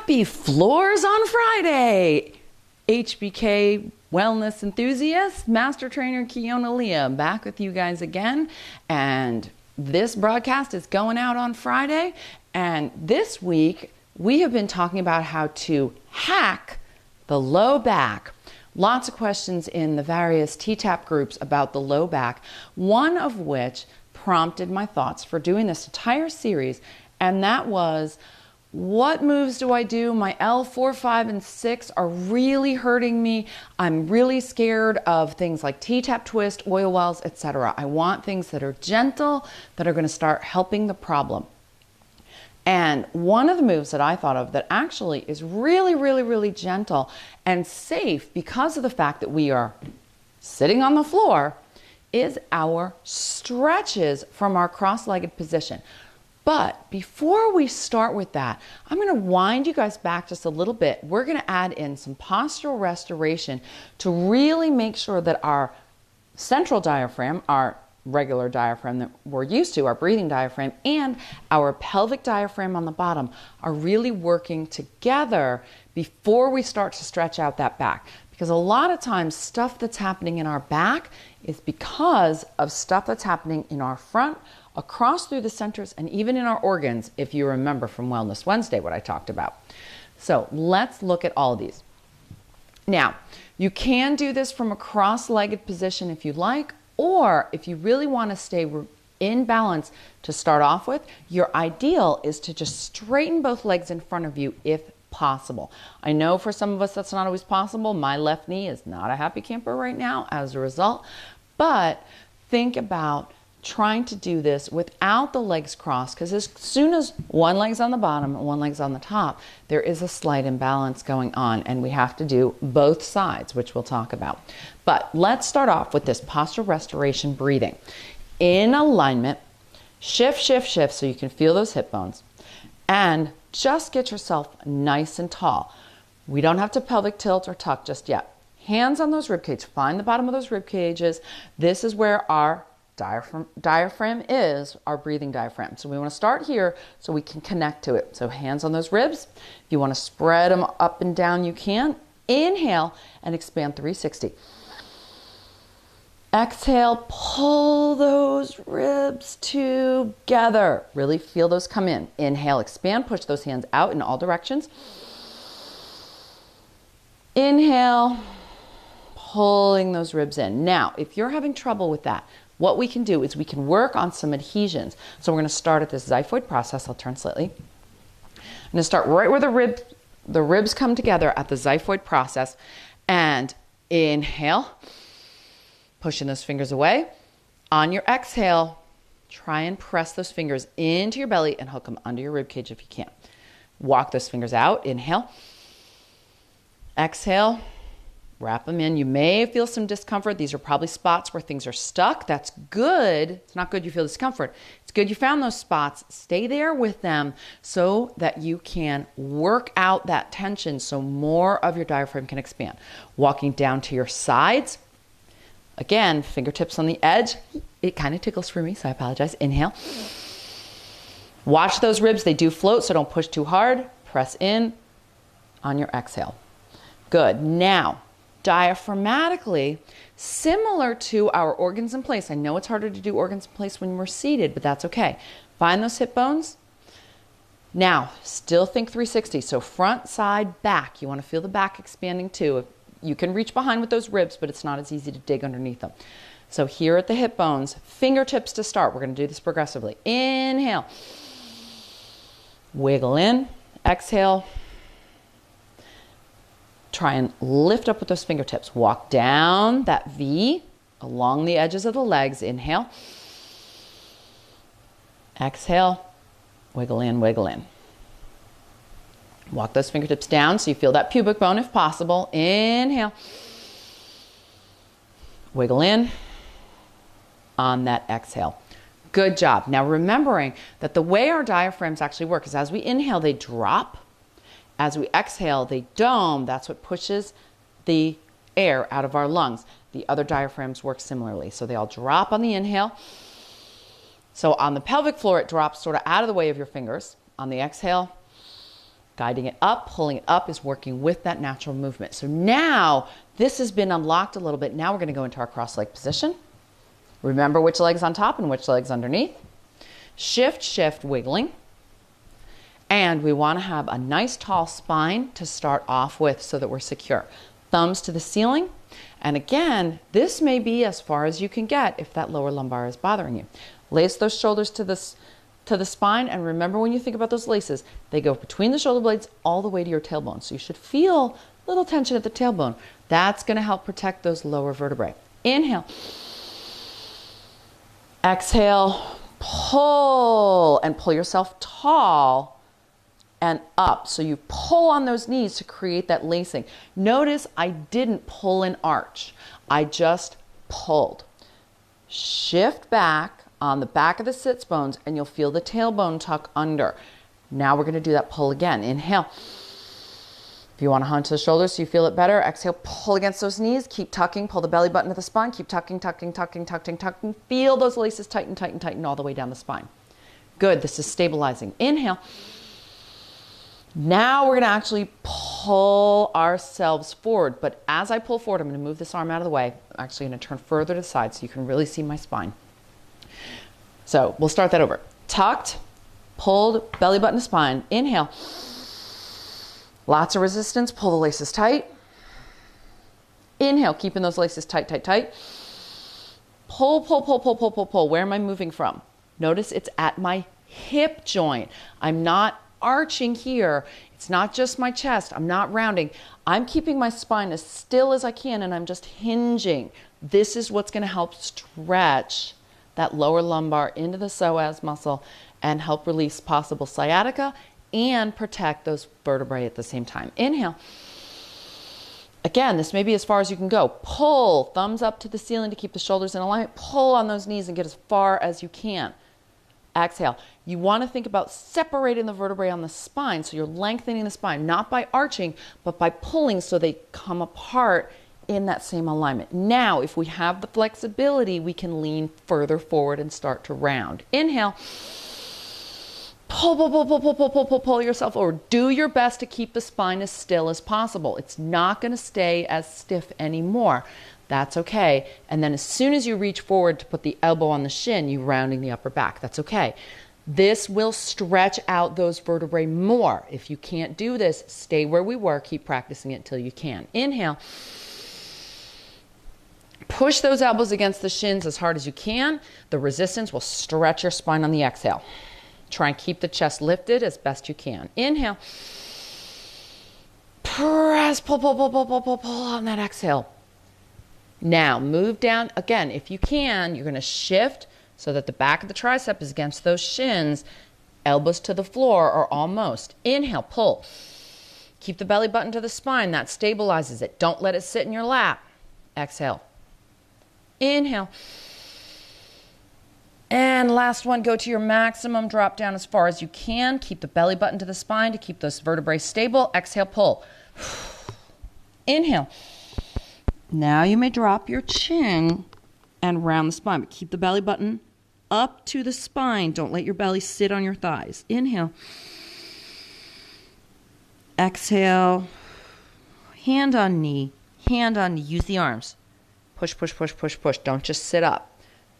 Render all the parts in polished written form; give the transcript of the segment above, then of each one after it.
Happy Floors on Friday! HBK wellness enthusiast, master trainer Kiona Leah, back with you guys again. And this broadcast is going out on Friday. And this week, we have been talking about how to hack the low back. Lots of questions in the various TTAP groups about the low back, one of which prompted my thoughts for doing this entire series, and that was, what moves do I do? My L4, 5, and 6 are really hurting me. I'm really scared of things like T-tap twist, oil wells, etc. I want things that are gentle, that are going to start helping the problem. And one of the moves that I thought of that actually is really, really, really gentle and safe because of the fact that we are sitting on the floor is our stretches from our cross-legged position. But before we start with that, I'm going to wind you guys back just a little bit. We're going to add in some postural restoration to really make sure that our central diaphragm, our regular diaphragm that we're used to, our breathing diaphragm, and our pelvic diaphragm on the bottom are really working together before we start to stretch out that back. Because a lot of times stuff that's happening in our back is because of stuff that's happening in our front, across through the centers, and even in our organs, if you remember from Wellness Wednesday what I talked about. So let's look at all of these. Now, you can do this from a cross-legged position if you like, or if you really want to stay in balance to start off with, your ideal is to just straighten both legs in front of you if possible. I know for some of us that's not always possible. My left knee is not a happy camper right now as a result, but think about trying to do this without the legs crossed, because as soon as one leg's on the bottom and one leg's on the top, there is a slight imbalance going on, and we have to do both sides, which we'll talk about. But let's start off with this postural restoration breathing. In alignment, shift, shift, shift so you can feel those hip bones, and just get yourself nice and tall. We don't have to pelvic tilt or tuck just yet. Hands on those rib cages. Find the bottom of those rib cages. This is where our diaphragm is, our breathing diaphragm. So we want to start here so we can connect to it. So hands on those ribs. If you want to spread them up and down, you can. Inhale and expand 360. Exhale, pull those ribs together. Really feel those come in. Inhale, expand, push those hands out in all directions. Inhale, pulling those ribs in. Now, if you're having trouble with that, what we can do is we can work on some adhesions. So we're going to start at this xiphoid process. I'll turn slightly. I'm going to start right where the ribs come together at the xiphoid process. And inhale, pushing those fingers away. On your exhale, try and press those fingers into your belly and hook them under your rib cage if you can. Walk those fingers out. Inhale. Exhale. Wrap them in. You may feel some discomfort. These are probably spots where things are stuck. That's good. It's not good you feel discomfort. It's good you found those spots. Stay there with them so that you can work out that tension so more of your diaphragm can expand. Walking down to your sides. Again, fingertips on the edge. It kind of tickles for me, so I apologize. Inhale. Watch those ribs. They do float, so don't push too hard. Press in on your exhale. Good. Now, diaphragmatically, similar to our organs in place. I know it's harder to do organs in place when we're seated, but that's okay. Find those hip bones. Now, still think 360. So front, side, back. You want to feel the back expanding too. You can reach behind with those ribs, but it's not as easy to dig underneath them. So here at the hip bones, fingertips to start. We're going to do this progressively. Inhale. Wiggle in. Exhale. Try and lift up with those fingertips. Walk down that V along the edges of the legs. Inhale. Exhale. Wiggle in, wiggle in. Walk those fingertips down so you feel that pubic bone if possible. Inhale. Wiggle in on that exhale. Good job. Now remembering that the way our diaphragms actually work is as we inhale, they drop. As we exhale, they dome. That's what pushes the air out of our lungs. The other diaphragms work similarly. So they all drop on the inhale. So on the pelvic floor, it drops sort of out of the way of your fingers. On the exhale, Guiding it up, pulling it up is working with that natural movement. So now this has been unlocked a little bit. Now we're going to go into our cross leg position. Remember which leg's on top and which leg's underneath. Shift, shift, wiggling. And we want to have a nice tall spine to start off with so that we're secure. Thumbs to the ceiling. And again, this may be as far as you can get if that lower lumbar is bothering you. Lace those shoulders to the spine, and remember when you think about those laces, they go between the shoulder blades all the way to your tailbone. So you should feel a little tension at the tailbone. That's going to help protect those lower vertebrae. Inhale. Exhale. Pull, and pull yourself tall and up. So you pull on those knees to create that lacing. Notice I didn't pull an arch. I just pulled. Shift back on the back of the sits bones and you'll feel the tailbone tuck under. Now we're going to do that pull again. Inhale. If you want to hunch the shoulders so you feel it better, exhale, pull against those knees. Keep tucking. Pull the belly button to the spine. Keep tucking, tucking, tucking, tucking, tucking. Feel those laces tighten, tighten, tighten all the way down the spine. Good. This is stabilizing. Inhale. Now we're going to actually pull ourselves forward. But as I pull forward, I'm going to move this arm out of the way. I'm actually going to turn further to the side so you can really see my spine. So we'll start that over. Tucked, pulled, belly button to spine. Inhale. Lots of resistance. Pull the laces tight. Inhale, keeping those laces tight, tight, tight. Pull, pull, pull, pull, pull, pull, pull. Where am I moving from? Notice it's at my hip joint. I'm not arching here. It's not just my chest. I'm not rounding. I'm keeping my spine as still as I can and I'm just hinging. This is what's going to help stretch that lower lumbar into the psoas muscle and help release possible sciatica and protect those vertebrae at the same time. Inhale. Again, this may be as far as you can go. Pull, thumbs up to the ceiling to keep the shoulders in alignment. Pull on those knees and get as far as you can. Exhale. You want to think about separating the vertebrae on the spine, so you're lengthening the spine, not by arching, but by pulling so they come apart in that same alignment. Now, if we have the flexibility, we can lean further forward and start to round. Inhale. Pull, pull, pull, pull, pull, pull, pull, pull, pull yourself forward. Do your best to keep the spine as still as possible. It's not going to stay as stiff anymore. That's okay. And then as soon as you reach forward to put the elbow on the shin, you're rounding the upper back. That's okay. This will stretch out those vertebrae more. If you can't do this, stay where we were. Keep practicing it until you can. Inhale. Push those elbows against the shins as hard as you can. The resistance will stretch your spine on the exhale. Try and keep the chest lifted as best you can. Inhale. Press, pull, pull, pull, pull, pull, pull, pull on that exhale. Now move down. Again, if you can, you're going to shift so that the back of the tricep is against those shins, elbows to the floor or almost. Inhale, pull. Keep the belly button to the spine. That stabilizes it. Don't let it sit in your lap. Exhale. Inhale. And last one, go to your maximum, drop down as far as you can. Keep the belly button to the spine to keep those vertebrae stable. Exhale, pull. Inhale. Now you may drop your chin and round the spine, but keep the belly button up to the spine. Don't let your belly sit on your thighs. Inhale. Exhale. Hand on knee, hand on knee. Use the arms. Push, push, push, push, push. Don't just sit up.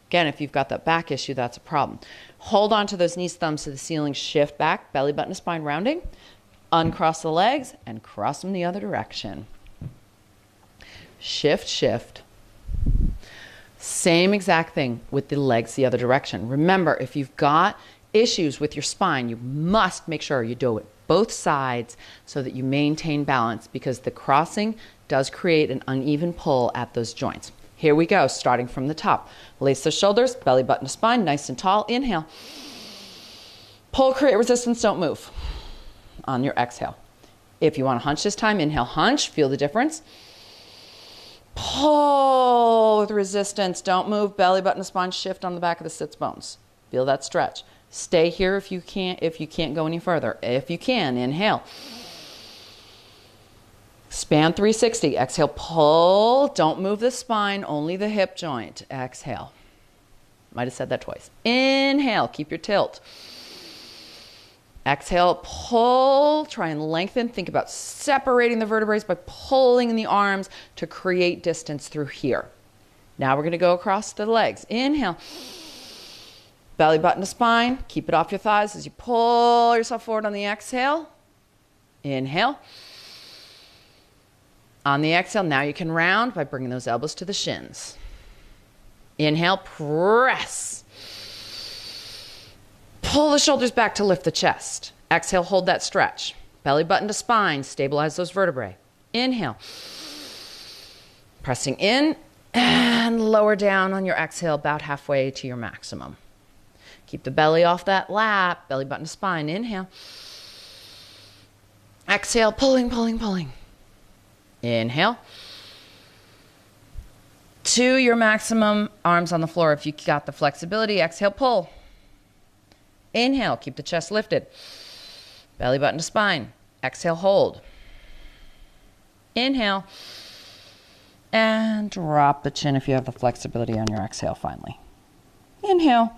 Again, if you've got that back issue, that's a problem. Hold on to those knees, thumbs to the ceiling, shift back, belly button to spine rounding. Uncross the legs and cross them the other direction. Shift, shift. Same exact thing with the legs the other direction. Remember, if you've got issues with your spine, you must make sure you do it both sides so that you maintain balance because the crossing does create an uneven pull at those joints. Here we go, starting from the top. Lace the shoulders, belly button to spine, nice and tall. Inhale. Pull, create resistance, don't move on your exhale. If you want to hunch this time, inhale, hunch, feel the difference. Pull with resistance, don't move, belly button to spine, shift on the back of the sits bones. Feel that stretch. Stay here if you can't go any further. If you can, inhale. Span 360. Exhale, pull. Don't move the spine, only the hip joint. Exhale. Might have said that twice. Inhale, keep your tilt. Exhale, pull, try and lengthen. Think about separating the vertebrae by pulling in the arms to create distance through here. Now we're going to go across the legs. Inhale. Belly button to spine. Keep it off your thighs as you pull yourself forward on the exhale. Inhale. On the exhale, now you can round by bringing those elbows to the shins. Inhale, press. Pull the shoulders back to lift the chest. Exhale, hold that stretch. Belly button to spine, stabilize those vertebrae. Inhale. Pressing in and lower down on your exhale about halfway to your maximum. Keep the belly off that lap, belly button to spine. Inhale. Exhale, pulling, pulling, pulling. Inhale. To your maximum, arms on the floor if you got the flexibility. Exhale, pull. Inhale, keep the chest lifted. Belly button to spine. Exhale, hold. Inhale. And drop the chin if you have the flexibility on your exhale finally. Inhale.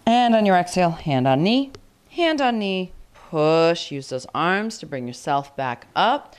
And on your exhale, hand on knee, push. Use those arms to bring yourself back up.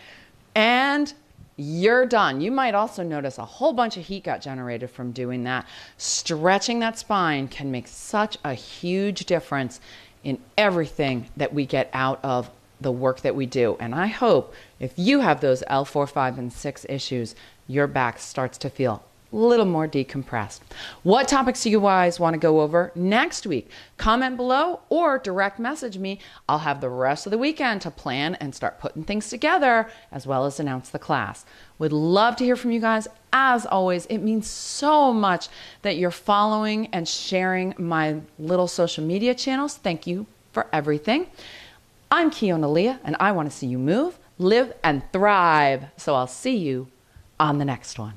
And you're done. You might also notice a whole bunch of heat got generated from doing that. Stretching that spine can make such a huge difference in everything that we get out of the work that we do. And I hope if you have those L4, 5, and 6 issues, your back starts to feel a little more decompressed. What topics do you guys want to go over next week? Comment below or direct message me. I'll have the rest of the weekend to plan and start putting things together, as well as announce the class. Would love to hear from you guys. As always, it means so much that you're following and sharing my little social media channels. Thank you for everything. I'm Kiona Leah, and I want to see you move, live, and thrive. So I'll see you on the next one.